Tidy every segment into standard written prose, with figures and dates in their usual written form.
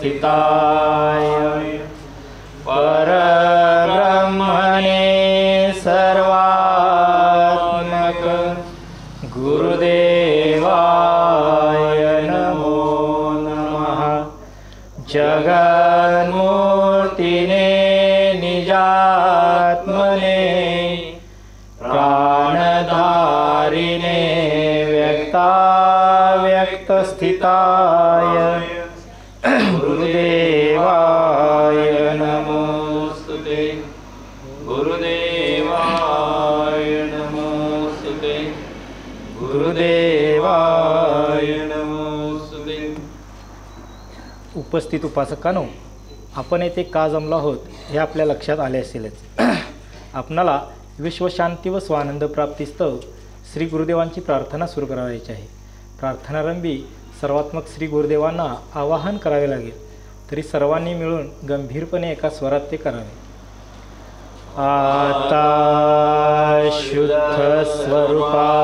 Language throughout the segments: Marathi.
स्थिताय परब्रह्मणे सर्वात्मक गुरुदेवाय नमो नमः। जगन्मूर्तिने निजात्मने प्राणधारिणे व्यक्ताव्यक्तस्थिताय गुरुदेवाय नमोस्तुते। गुरुदेवाय नमोस्तुते। गुरुदेवाय नमोस्तुते। उपस्थित उपासकांनो, आपण येथे का जमलो आहोत हे आपल्या लक्षात आले असेलच। आपणाला विश्वशांती व स्वानंद प्राप्तीस्तव श्री गुरुदेवांची प्रार्थना सुरू करायची आहे। प्रार्थनारंभी सर्वात्मक श्री गुरुदेवांना आवाहन करावे लागेल, तरी सर्वांनी मिळून गंभीरपणे एका स्वरात ते करावे। आता शुद्ध स्वरूपावगामी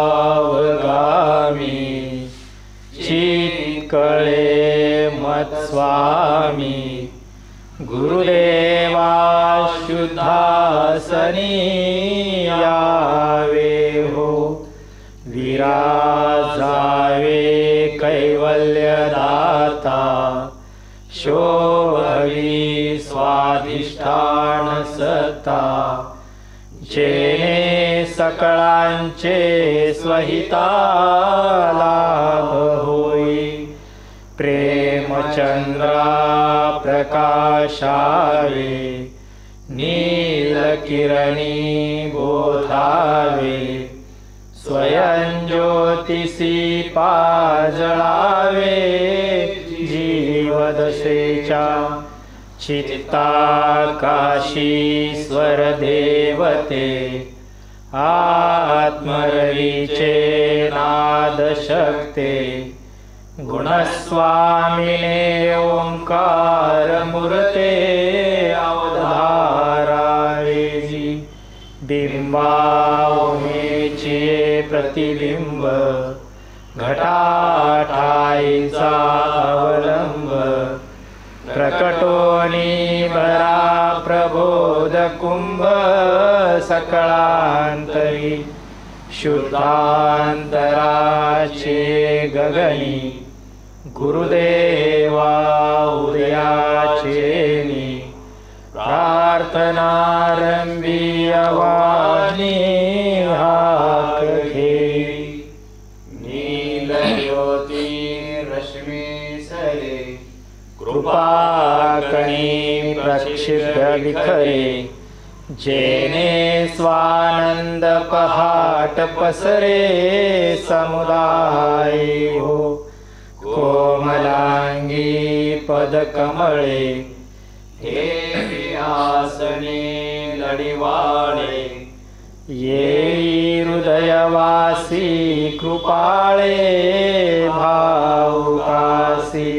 चित्कळे मत्स्वामी गुरुदेवा शुद्धासनी यावे हो। विराजावे कैवल्यदाता शोभवी स्वाधिष्ठान सत्ता। जेने सकळांचे स्वहिता लाभ होई प्रेमचंद्रा प्रकाशावे नीलकिरणी बोधावे स्वयं ज्योतिषी पाजळावे जीवदशेच्या चित्ताकाशीश्वर देवते आत्मरवीचे नाद शक्ते गुणस्वामिने ओंकार मूर्ते अवधारावे बिंबावमेचे प्रतिबिंब घटाठाईचा अवलंब प्रकटोनी भरा प्रबोध कुंभ सकळांतरी शुद्धांतराचे गगनी गुरुदेवा उदयाचेनी प्रार्थनारंभी अवानी हाक घे नीलज्योती रश्मी सरे कृपाकणी प्रक्षिप्त विखरे जेने स्वानंद पहाट पसरे समुदाय हो कोमलांगी पदकमळे हे आसने लढिवाळे ये हृदयवासी कृपाळे भावुकासी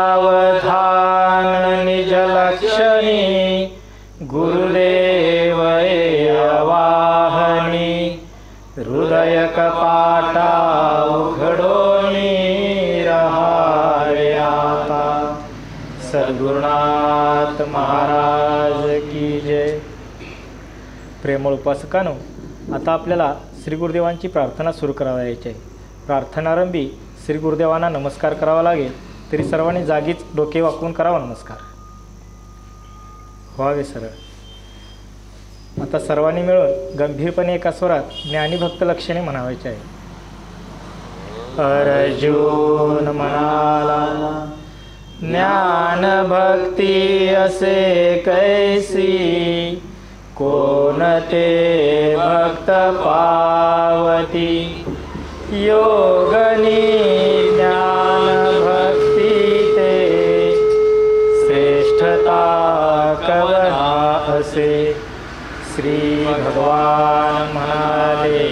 सावधान निजलक्षणी गुरुदेव आवाहनी हृदय कपाटा उघडोनी रहावे आता। सद्गुरुनाथ महाराज की जय। प्रेमळ उपासकांनो, आता आपल्याला श्री गुरुदेवांची प्रार्थना सुरू करावयाची आहे। प्रार्थनारंभी श्री गुरुदेवांना नमस्कार करावा लागेल, तरी सर्वांनी जागीच डोके वाकवून करावा नमस्कार, व्हावे सरळ। आता सर्वांनी मिळून गंभीरपणे एका स्वरात ज्ञानीभक्त लक्षणे म्हणावायचे आहे। अर्जुन म्हणाला, ज्ञान भक्ती असे कैसी कोणते भक्त पावती। योगनी ज्ञान भक्ती ते श्रेष्ठता कवना असे। श्री भगवान म्हणाले,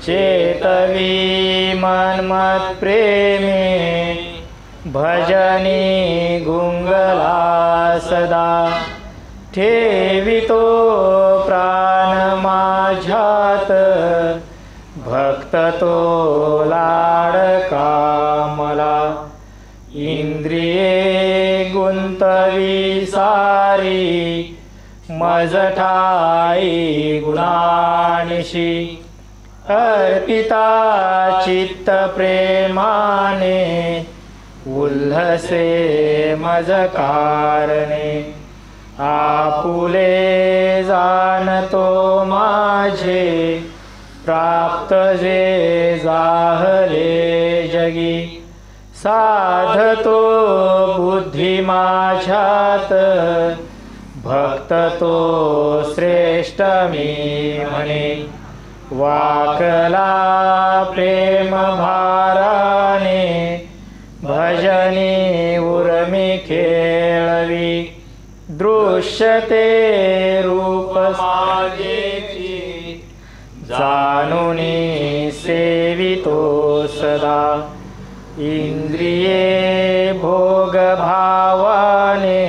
चेतवी मनमत प्रेमे भजनी गुंगला सदा। ठेवितो प्राण माझ्यात भक्त तो लाडका मला। इंद्रिये अंत विसारी मज ठाई गुणानिशी अर्पिता चित्त प्रेमाने उल्हसे मज कारणे आपुले जाणतो माझे प्राप्त जे जाहले जगी साधतो बुद्धी माझ्यात भक्त तो श्रेष्ठ मी म्हणे वाकला प्रेम भाराने भजनी उर्मी खेळवी दृश्यते रूप माझेची जाणुनी सेवितो सदा इंद्रिये भोग भावाने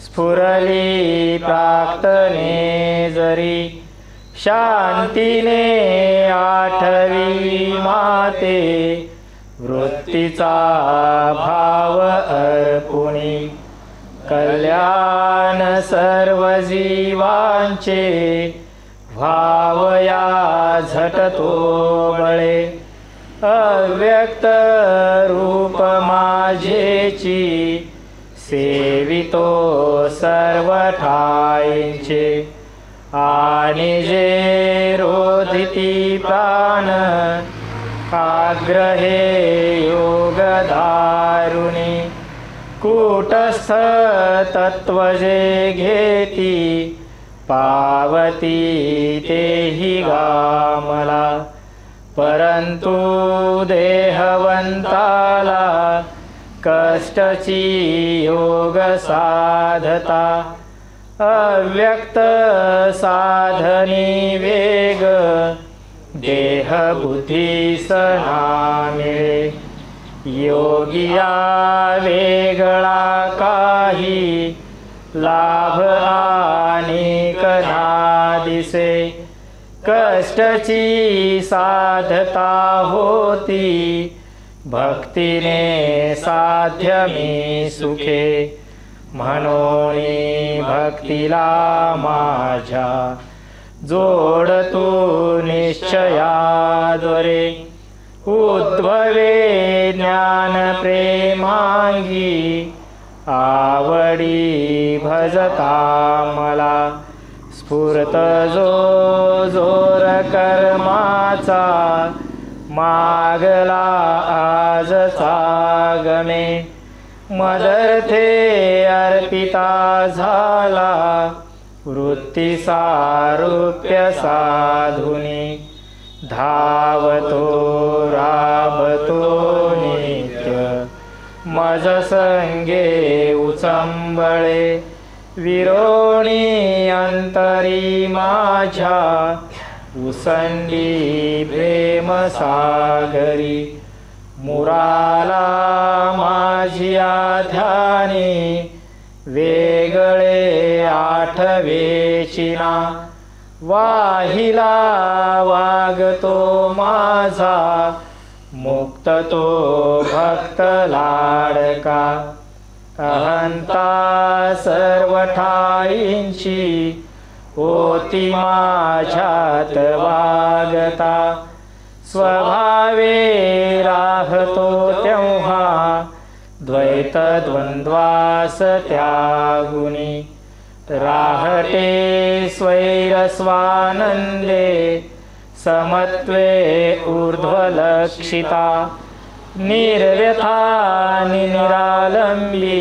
स्फुरली प्राक्तने जरी शांतीने आठवी माते वृत्तीचा भाव अर्पुणी कल्याण सर्व जीवांचे भावया झटतो बळे अव्यक्त रूप माझेची सेवितो सर्व ठाईंचे आणि जे रोधिती प्राण आग्रहे योग दारुणी कूटस्थ तत्व जे घेती पावती तेही गामला परंतु देहवंताला कष्टची योग साधता अव्यक्त साधनी वेग देह बुद्धी सनामे योगिया वेगळा काही लाभ आणि कना दिसे कष्टची साधता होती भक्तीने साध्य मी सुखे म्हणून भक्तीला माझ्या जोड तू निश्चयाद्वरे उद्भवे ज्ञान प्रेमांगी आवडी भजता मला स्फुरत जो जोर कर्माचा मागला आजचा गमे मदर्थे अर्पिता झाला वृत्ती सारूप्य साधुनी धावतो राबतो नित्य मज संगे उचंबळे विरोणी अंतरी माझ्या उसंडी प्रेम सागरी मुराला माझिया ध्यानी वेगळे आठवेचिना वाहिला वागतो माझा मुक्त तो भक्त लाडका अहंता सर्व ठाईंची होती माझ्यात वागता स्वभावे राहतो तेव्हा द्वैत द्वंद्वास त्यागुनी राहते स्वैर स्वानंदे समत्वे ऊर्ध्वलक्षिता निर्व्यथा निरालंबी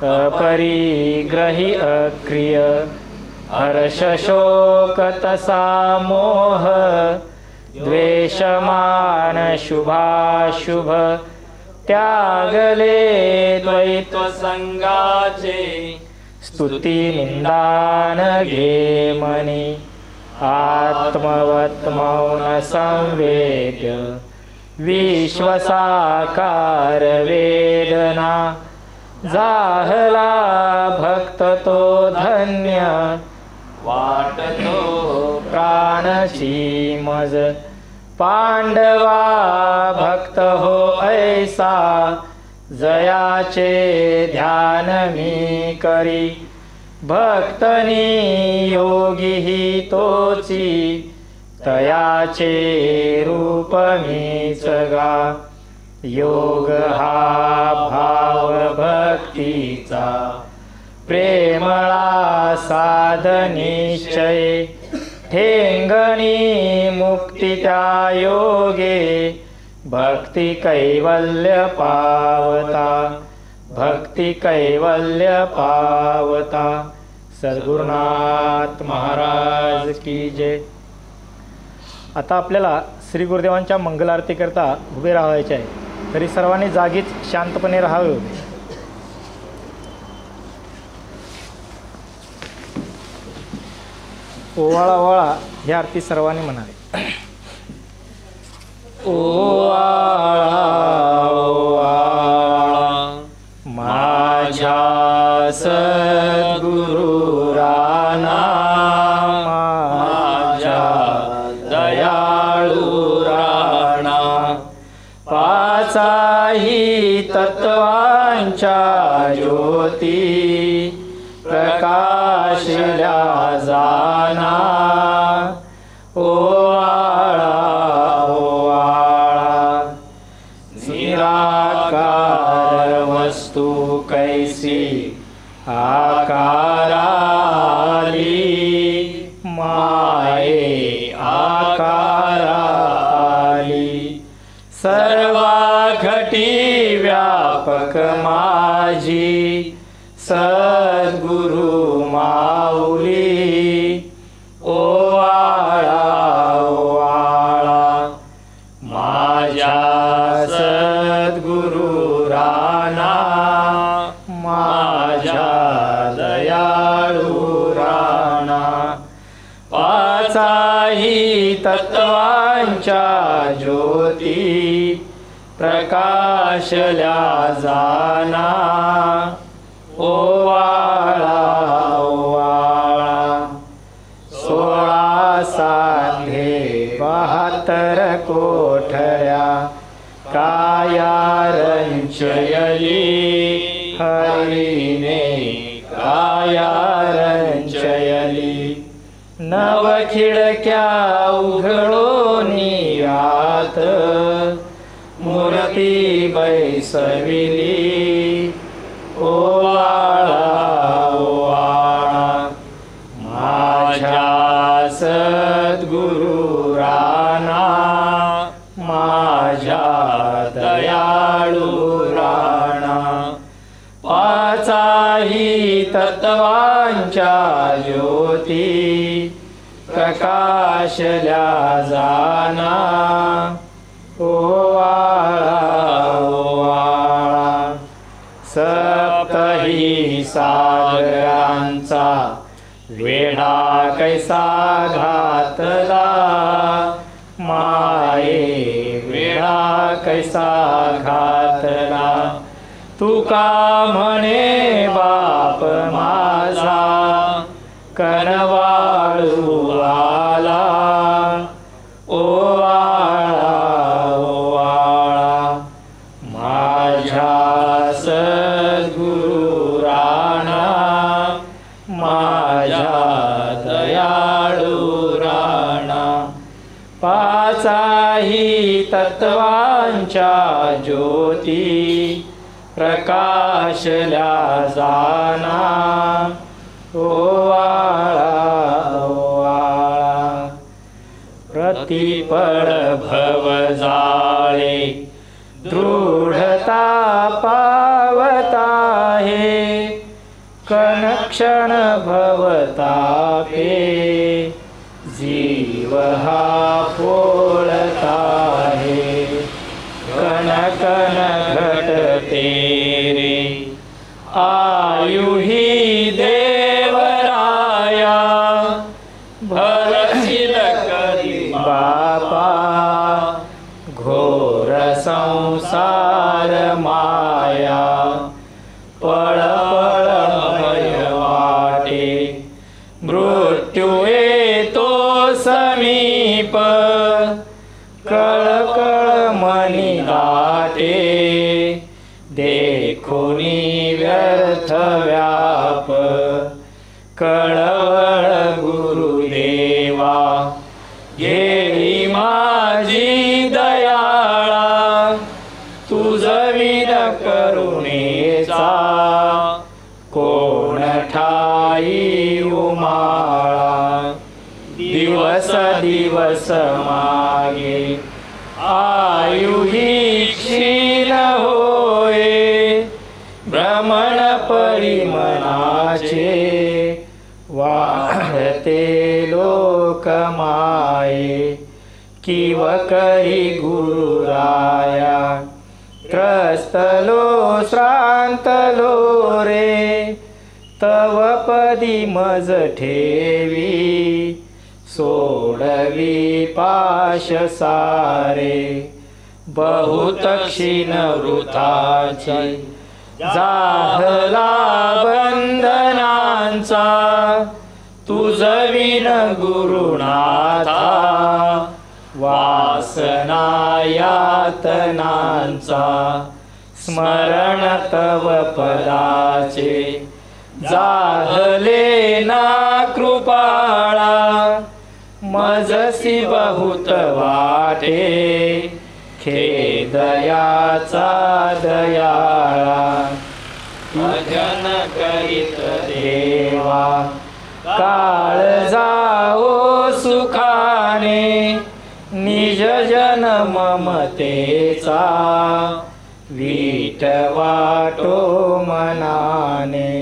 अपरिग्रही अक्रिय हर्ष शोक तसा मोह द्वेषमान शुभाशुभ त्यागले द्वैत संगाचे स्तुती निंदान घे मनी आत्मवत् मौन संवेद्य विश्वसाकार वेदना जाहला भक्त तो धन्य वाटतो प्राणची मज पांडवा भक्त हो ऐसा जयाचे ध्यान मी करी, भक्तनी योगी ही तोची, तयाचे रूप मीच गा. योग हा भाव भक्तीचा, प्रेमळा साध निश्चय, ठेंगणी मुक्ती त्या योगे, भक्ती कैवल्य पावता, भक्ती कैवल्य पावता. सद्गुरुनाथ महाराज की जय. आता आपल्याला श्री गुरुदेवांच्या मंगल आरतीकरता उभे राहायचे आहे, तरी सर्वांनी जागीच शांतपणे राहावे. ओवाळा ओवाळा ही आरती सर्वांनी म्हणावी. ओवाळा ओवाळा माझ्या सद्गुरू राणा, माझ्या दयाळू राणा, पाचाही तत्वांच्या ज्योती, प्रकाशल्या जाना. ओवाळा ओवाळा निराकार वस्तू कैसी आकाराली, माये आकाराली. सर्वा घटी व्यापक माझी, सद्गुरु माऊली. ओवाळा ओवाळा माझ्या सद्गुरु राणा, माझ्या दयाळू राणा, पाचाही तत्वांच्या ज्योती, प्रकाशल्या जाना. ओवाळा ओवाळा 16 सांधे 72 कोठऱ्या, काया रंचयली, हरिने काया रंचयली. 9 खिडक्या उघडोनी आत, मूर्ती बैसविली. ओवाळा ओवाळा माझ्या सद्गुरु राणा, माझ्या दयाळू राणा, पाचाही तत्वांच्या ज्योती, प्रकाशल्या जाना. ओवाळा ओवाळा सप्तही सागरांचा वेढा कैसा घातला, माये वेढा कैसा घातला. तुका म्हणे बाप माझा, कनवाळू आला. ओवाळा ओवाळा माझ्या सद्गुरु राणा, माझ्या दयाळू राणा, पाचाही तत्वांच्या ज्योती, प्रकाशल्या जाना. ओवाळा ओवाळा प्रतिपळ भव जाळे, दृढता पावता हे, कणक्षण भवतापे, जीव हा पोळता हे. कण कण घटते रे आयुही देवराया, भरशील कधी बापा, घोर संसार माया. पळ पळ भय वाटे, मृत्यू येतो समीप, कळ कळ मनी दाटे. कळवळ गुरुदेवा घेई माझी दयाळा, तुझ विन करुणेचा कोण ठाई उमाळा. दिवस दिवस मागे आयु ही क्षीण होय, भ्रमण परिमनाचे वाढते लोक माये. किव करी गुरुराया त्रस्तलो श्रांतलो रे, तव पदी मज ठेवी सोडवी पाश सारे. बहुत क्षीण वृथाचे जाहला बंधनांचा, तुझ विन गुरुनाथा वासना यातनांचा. स्मरण तव पदाचे जाहले ना कृपाळा, मजसी बहुत वाटे खेदयाचा दयाळा. भजन करीत देवा काळ जाओ सुखाने, निज जन ममतेचा वीट वाटो मनाने.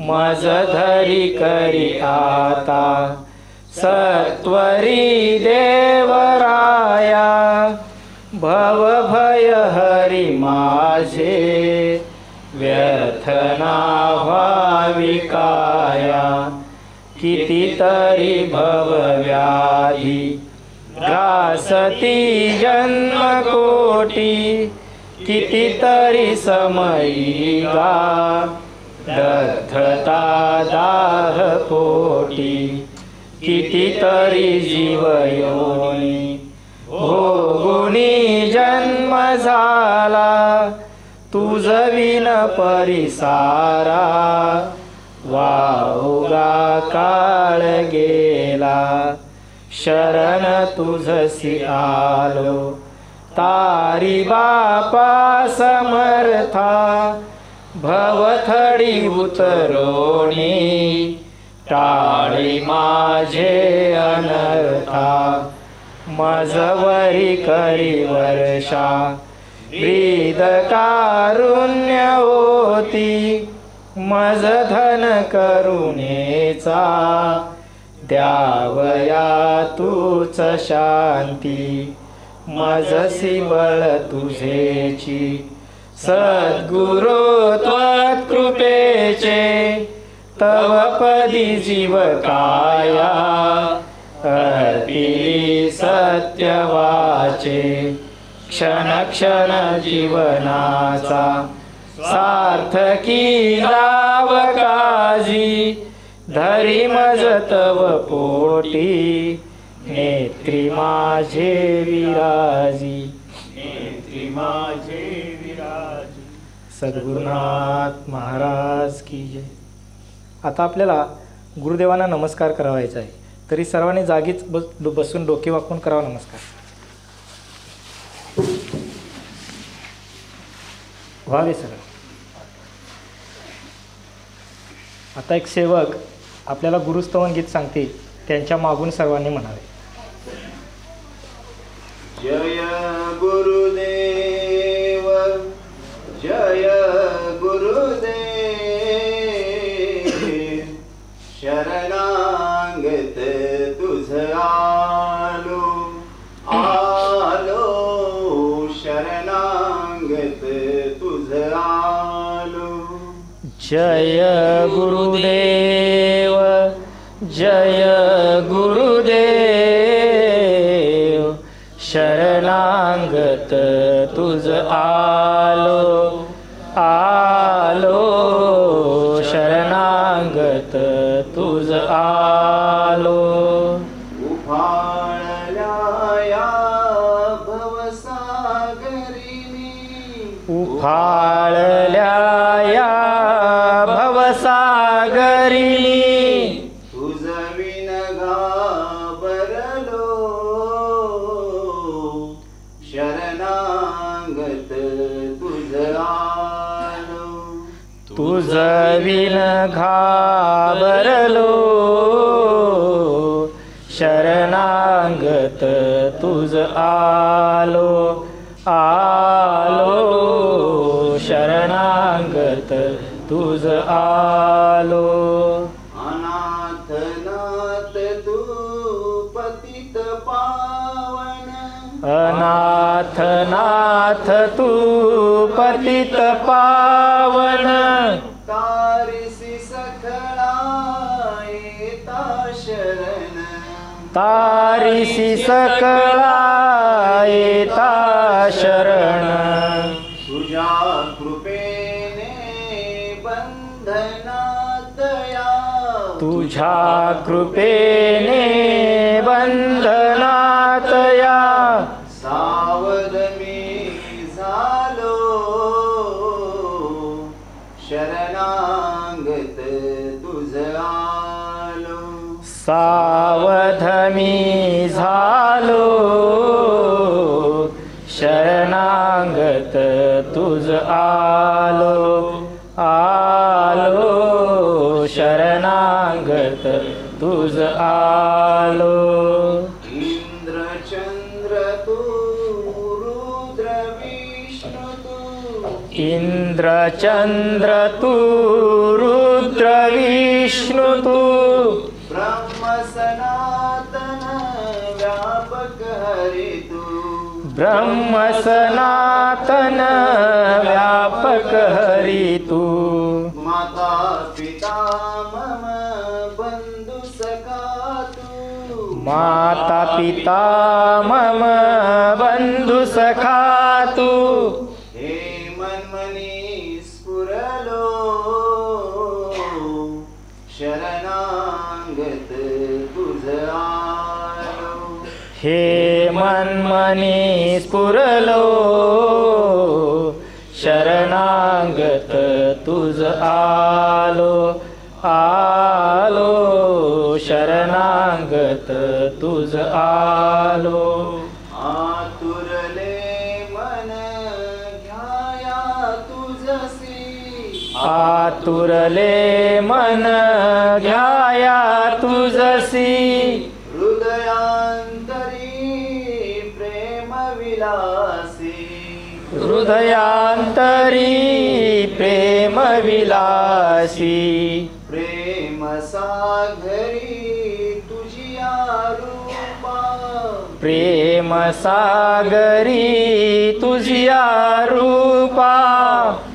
मज धरी करी आता सत्वरी देवराया, भव भय हरी माझे व्यर्थना व्हावी काया. कितीतरी भव व्याधी ग्रासती जन्म कोटी, कितीतरी समयी गा दग्धता दाह पोटी. कितीतरी जीवयोनी भोगुनी जन्म झाला, तुझ विन परिसारा वाहुगा काळ गेला. शरण तुझसी आलो तारी बापा समर्था, भवथडी उतरोणी टाळी माझे अनर्था. मजवरी करी वर्षा ब्रीद कारुण्य होती, मज धन करुणेचा द्यावया तूच शांती. मजसी बळ तुझेची सद्गुरो त्वत्कृपेचे, तव पदी जीव काया अर्पिली सत्यवाचे. क्षण क्षण जीवनाचा सार्थकी लाव काजी, धरी मज तव पोटी नेत्री माझे विराजी. नेत्री माझे विराजी. सद्गुरुनाथ महाराज की जय. आता आपल्याला गुरुदेवांना नमस्कार करावायचा आहे, तरी सर्वांनी जागीच बसून डोके वाकून करावा नमस्कार. व्हावे सर. आता एक सेवक आपल्याला गुरुस्तवन गीत सांगतील, त्यांच्या मागून सर्वांनी म्हणावे. जय गुरुदेव जय गुरुदेव, शरणागत तुझ आलो आलो, शरणागत तुझ आलो. जय गुरुदेव जय गुरुदेव, शरणागत तुझ आलो आलो, शरणागत तुझ आलो. उफाळल्या या भवसागरिणी, उफाळल्या या भवसागरिणी, तुझ विन घाबरलो, शरणागत तुझ आलो, आलो शरणागत तुझ आलो. अनाथ नाथ तू पतित पावन, अनाथ नाथ तू पतित पावन, तारिसी सखळा येता शरण, तारिसी सकळा येता शरण. तुझ्या कृपेने बंधनात या, तुझ्या कृपेने बंधनात या. सावध मी झालो, शरणागत तुझ आलो. सावध मी झालो, शरणागत तुझ आलो, आलो शरणागत तुझ आलो. इंद्रचंद्र तू रुद्र विष्णु तू, इंद्रचंद्र तू रुद्र विष्णु तू, ब्रह्म सनातन व्यापक हरि तू. ब्रह्म सनातन व्यापक हरि तू. माता पिता मम बंधु सखा तू, माता पिता मम बंधु सखा तू. हे मनमनी स्फुरलो, शरणागत तुझ आलो. हे मनमनी स्फुरलो, शरणागत तुझ आलो, आलो शरणागत तुझ आलो. आतुरले मन घ्याया तुझसी, आतुरले मन घ्याया तुझसी. हृदयांतरी प्रेम विलासी, हृदयांतरी प्रेम विलासी. प्रेम सागरी तुझिया रूपा, प्रेम सागरी तुझिया रूपा.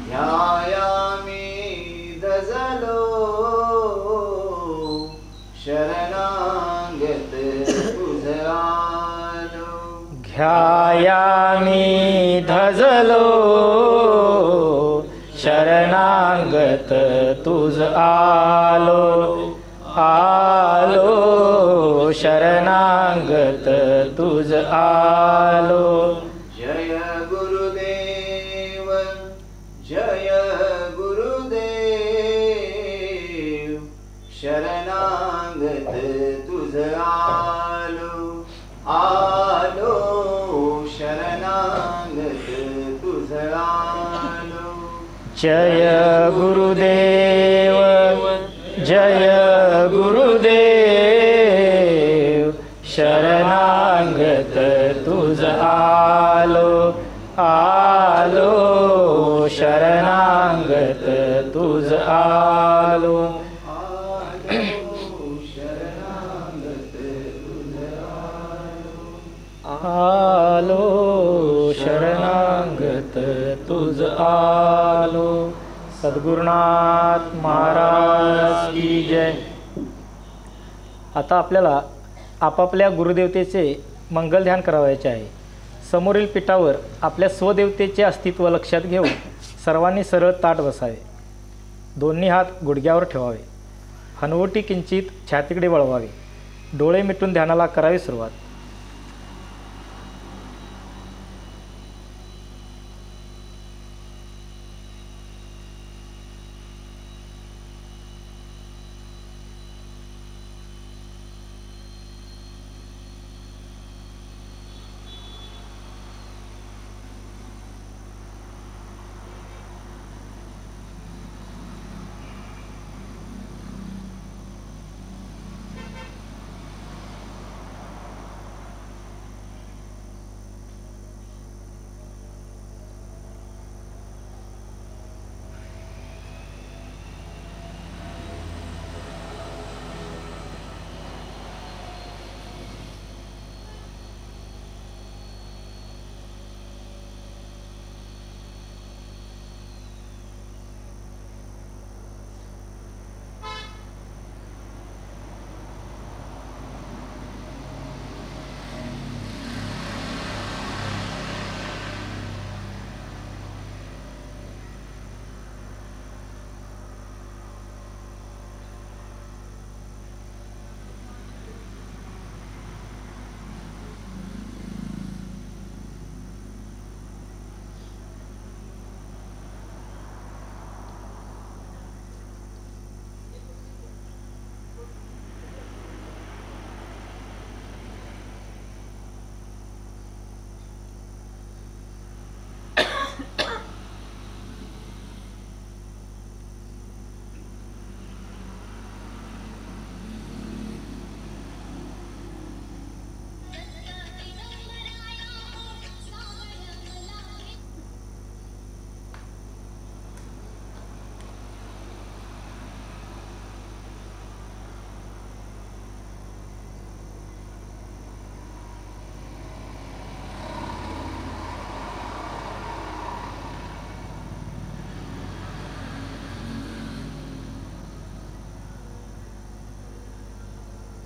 ध्यायामी धजलो, शरणागत तुझ आलो. घ्यायामी धजलो, शरणागत तुझ आलो, आलो शरणागत तुझ आलो. जय गुरुदेव, जय गुरुदेव, शरणागत तुझ आलो, आलो शरणागत तुझ आलो. जय गुरुदेव, जय गुरुदेव, शरणागत तुझ आलो, आलो शरणागत तुझ आलो. आलो शरणागत तुझ आलो. सद्गुरुनाथ महाराज की जय. आता आपल्याला आपापल्या गुरुदेवतेचे मंगल ध्यान करावायचे आहे. समोरील पीठावर आपल्या स्वदेवतेचे अस्तित्व लक्षात घेऊन सर्वांनी सरळ ताट बसावे. दोन्ही हात गुडघ्यावर ठेवावे. हनुवटी किंचित छातीकडे वळवावी. डोळे मिटून ध्यानाला करावी सुरुवात.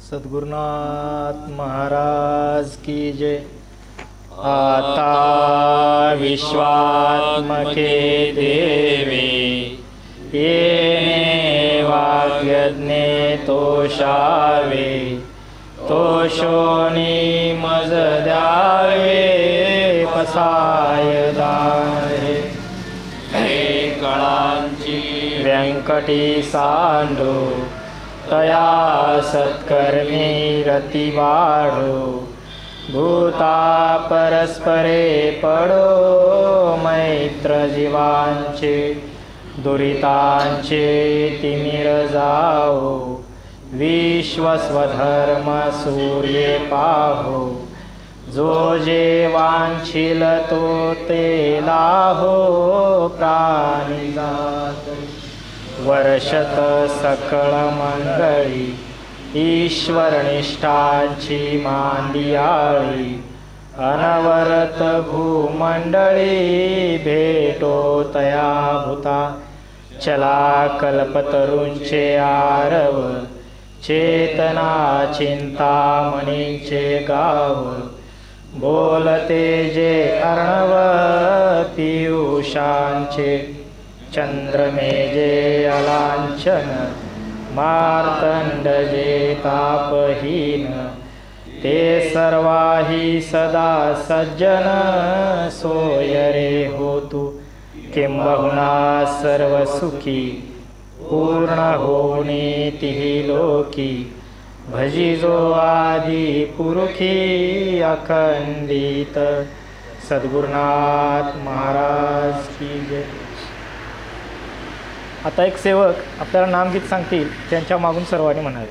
सद्गुरुनाथ महाराज की जय। आता विश्वात्मके देवे येणे वाग्यज्ञे तोषावे, तोषोनी मज द्यावे पसाय दारे। हे कळांची व्यंकटी सांडो, तया सत्कर्मी रती वाढो। भूता परस्परे पडो, मैत्र जीवांचे दुरितांचे तिमिर जाओ। विश्वस्वधर्म सूर्ये पाहो, जो जे वांछिल तो ते लाहो। प्राणी जात वर्षत सकळ मंगळी, ईश्वरनिष्ठांची मांदियाळी। अनवरत भूमंडळी, भेटो तया भूता। चला कल्पतरूंचे आरव, चेतना चिंतामणींचे गाव। बोलते जे अर्णव पियुषांचे, चंद्रमेजे अलांछन। मार्तंड जे तापहीन, ते सर्वाही सदा सज्जन। सोय रे होतु किंबहुना सर्व सुखी, पूर्ण होनी तिही लोकी। भजिजो आदि पुरुखी, अखंडित सद्गुरुनाथ महाराज की जय। आता एक सेवक आपल्याला नामगीत सांगतील, त्यांच्या मागून सर्वांनी म्हणावे।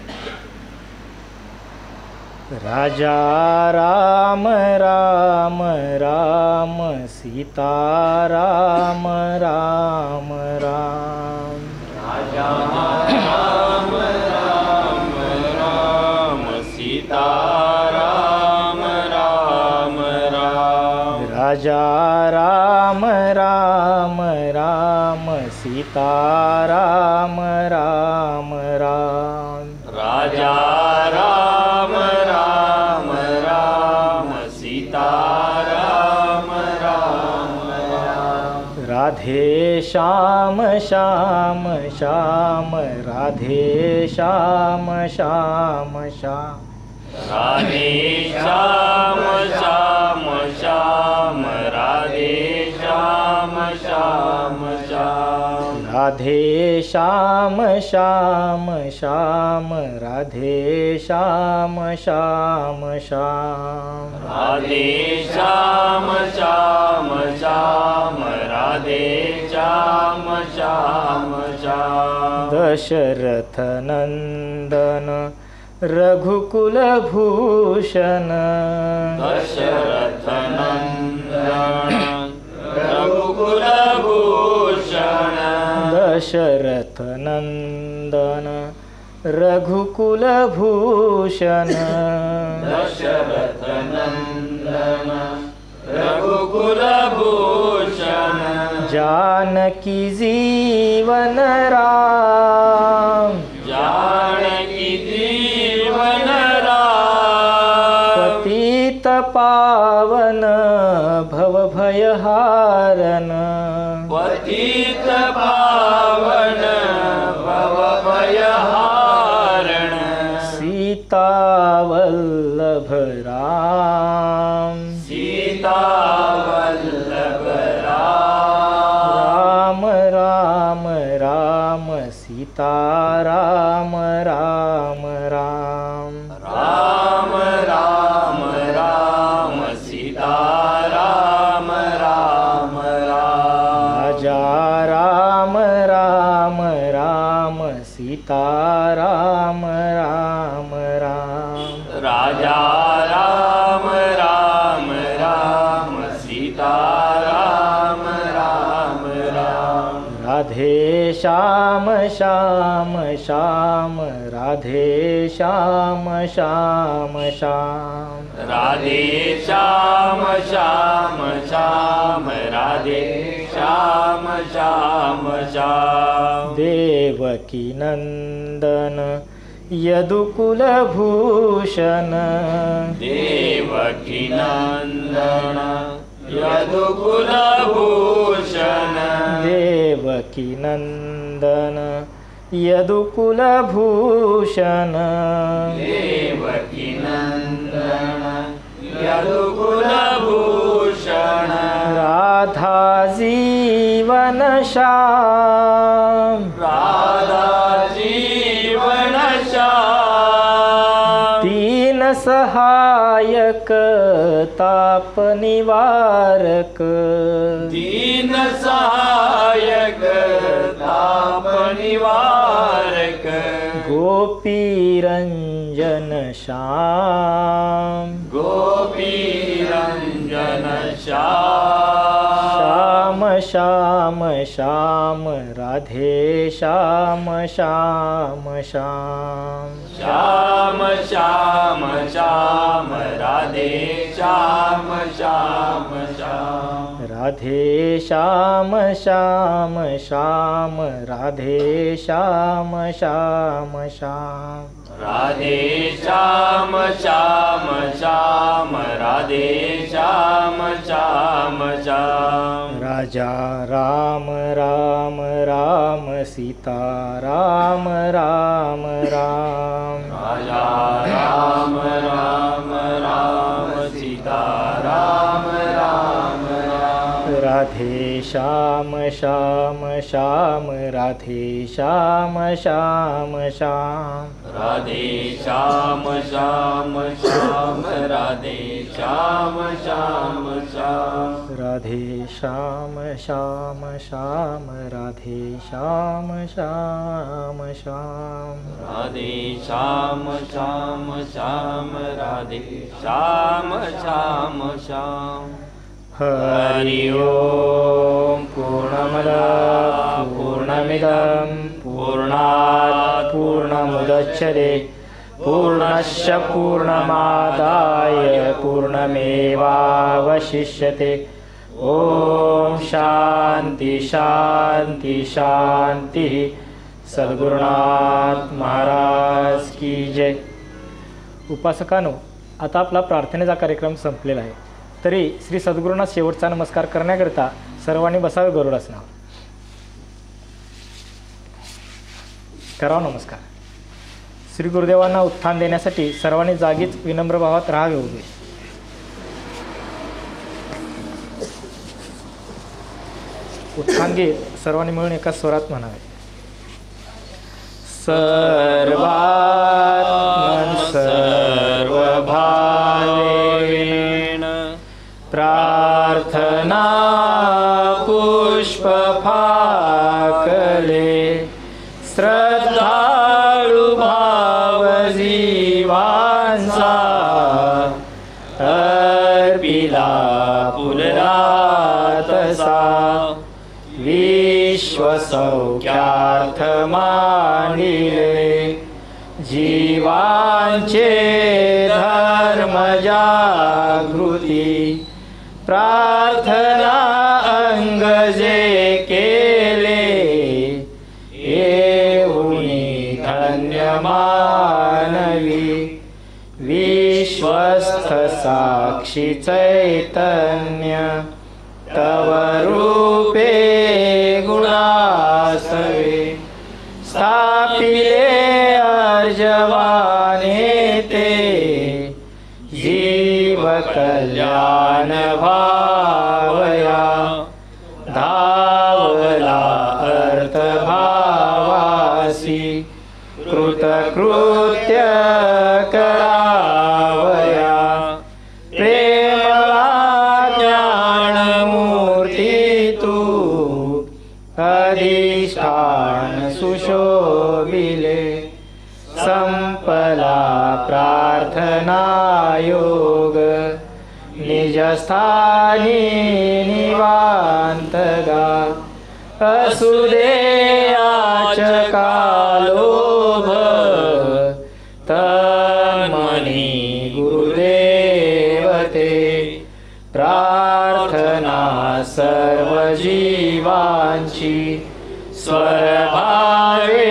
राजा राम राम राम, सीता राम राम राम। राजा राम राम राम, सीता राम राम राम। राजा राम राम राम, सीता राम राम राम। राजा राम राम राम, सीता राम राम राम। राधे श्याम श्याम श्याम, राधे श्याम श्याम श्याम। राधे श्याम श्याम श्याम, राधे श्याम श्याम श्याम। राधे श्याम श्याम श्याम, राधे श्याम श्याम श्याम। राधे श्याम श्याम श्याम, राधे श्याम श्याम श्याम। दशरथ नंदन रघुकुल भूषण, दशरथ नंदन रघुकुल भूषण। दशरथ नंदन रघुकुल भूषण। दशरथ नंदन रघुकुल भूषण। जानकी जीवन राम, जानकी जीवन राम। पतित पावन भवभयहारन। पतित पावन भवभयहारण। सीता वल्लभ राम, सीता वल्लभ राम। राम राम राम, सीता राम राम राम। राम राम राम, सीता राम राम राम। राजा राम राम राम, सीता राम राम राम। राजा राम राम राम, सीता राम राम राम। राधे श्याम श्याम श्याम, राधे श्याम श्याम श्याम। राधे श्याम श्याम श्याम, राधे श्याम श्याम श्याम। देवकी नंदन यदुकुलभूषण देवकी नंदन यदुकुलभूषण देवकी नंदन यदुकुलभूषण देवकी नंदन यदुकुलभूषण राधा जीवन श्याम राधा जीवन श्याम दीन सहायक ताप निवारक दीन सहायक ताप निवारक गोपी रंजन श्याम गोपी रंजन श्याम श्याम श्याम श्याम राधे श्याम श्याम श्याम श्याम श्याम श्याम राधे श्याम श्याम श्याम राधे श्याम श्याम श्याम राधे श्याम श्याम श्याम राधे श्याम श्याम श्याम राधे श्याम श्याम श्याम राजा राम राम राम सीता राम राम राम राजा राम राम राम सीता राम राम राम राधे श्याम श्याम श्याम राधे श्याम श्याम श्याम राधे श्याम श्याम श्याम राधे श्याम श्याम श्याम राधे श्याम श्याम श्याम राधे श्याम श्याम श्याम राधे श्याम श्याम श्याम राधे श्याम श्याम श्याम हरि ओम पूर्णमदः पूर्णमिदं पूर्णात् पूर्णमुदच्यते पूर्णस्य पूर्णमादाय पूर्णमेवावशिष्यते ओम शांति शांति शांति सद्गुरुनाथ महाराज की जय. उपासकांनो, आता आपला प्रार्थनेचा कार्यक्रम संपलेला आहे. तरी श्री सद्गुरूंना शेवटचा नमस्कार करण्याकरिता सर्वांनी बसावे गरुडासनावर. करावा नमस्कार. श्री गुरुदेवांना उत्थान देण्यासाठी सर्वांनी जागीच विनम्र भावात राहावे उभे. उत्थान गीत सर्वांनी मिळून एका स्वरात म्हणावे. सर्वात्मन सर्वभावेन प्रार्थना पुष्पफाकले श्रद्धाळु भाव जीवांचा अर्पिला पुलरातसा विश्वसौख्यार्थ मांडिले जीवांचे धर्म जागृती प्रार्थना अंग जे केले येऊनी धन्य मानवी विश्वस्थ साक्षी चैतन्य तव रूपे गुणासवे स्थापिले अर्जवाने ते जीव कल्याण भावया धावला अर्थ भावासी कृतकृत्य करावया प्रेमला ज्ञानमूर्ती तू अधिष्ठान सुशोभिले संपला प्रार्थना योग निजस्थानी निवांतगा असुदे याचका लोभ तन्मनी गुरुदेवते प्रार्थना सर्व जीवांची स्वरभावे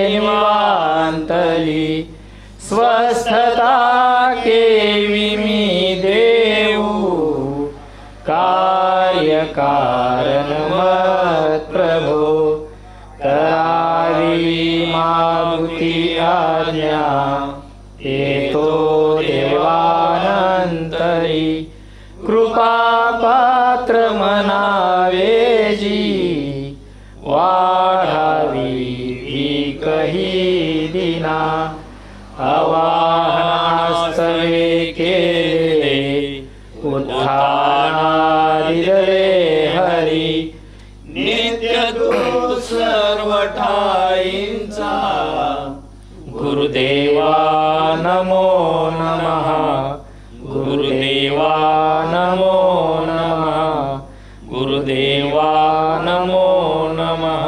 निवांत झाली स्वस्थता केवी मी देऊ कार्य कारण मत प्रभो करावी मागुती आज्ञा येतो देवानंतरी कृपा पात्र म्हणावे जी वाढावी कही दिना अवाहनास्तवे केले उत्थानादिले हरी नित्य तू सर्व ठाईंचा गुरुदेवा नमो नमः गुरुदेवा नमो नमः गुरुदेवा नमो नमः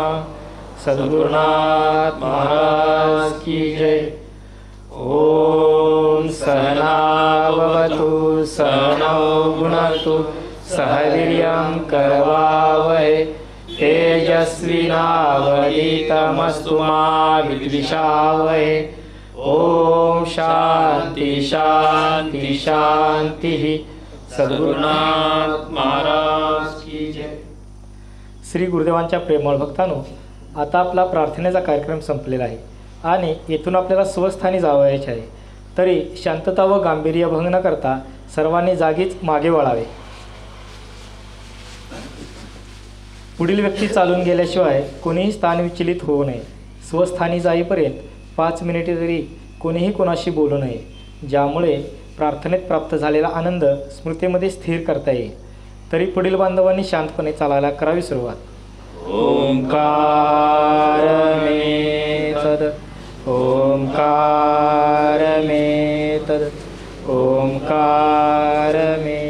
सद्गुरुनाथ महाराज की जय। ओम सहना भवतु सहनौ भुनक्तु सह वीर्यं करवावहै तेजस्विनावधीतमस्तु मा विद्विषावहै। ओम शांति शांति शांति। सद्गुरुनाथ महाराज की जय। श्री गुरुदेवांच्या प्रेमळ भक्तांनो, आता आपला प्रार्थनेचा कार्यक्रम संपलेला आहे आणि येथून आपल्याला स्वस्थानी जावयाचे आहे. तरी शांतता व गांभीर्य भंग न करता सर्वांनी जागीच मागे वळावे. पुढील व्यक्ती चालून गेल्याशिवाय कोणीही स्थान विचलित होऊ नये. स्वस्थानी जाईपर्यंत 5 मिनिटे तरी कोणीही कोणाशी बोलू नये, ज्यामुळे प्रार्थनेत प्राप्त झालेला आनंद स्मृतीमध्ये स्थिर करता येईल. तरी पुढील बांधवांनी शांतपणे चालायला करावी सुरुवात. ओंकार मे तद ओंकार मे तद ओंकार मे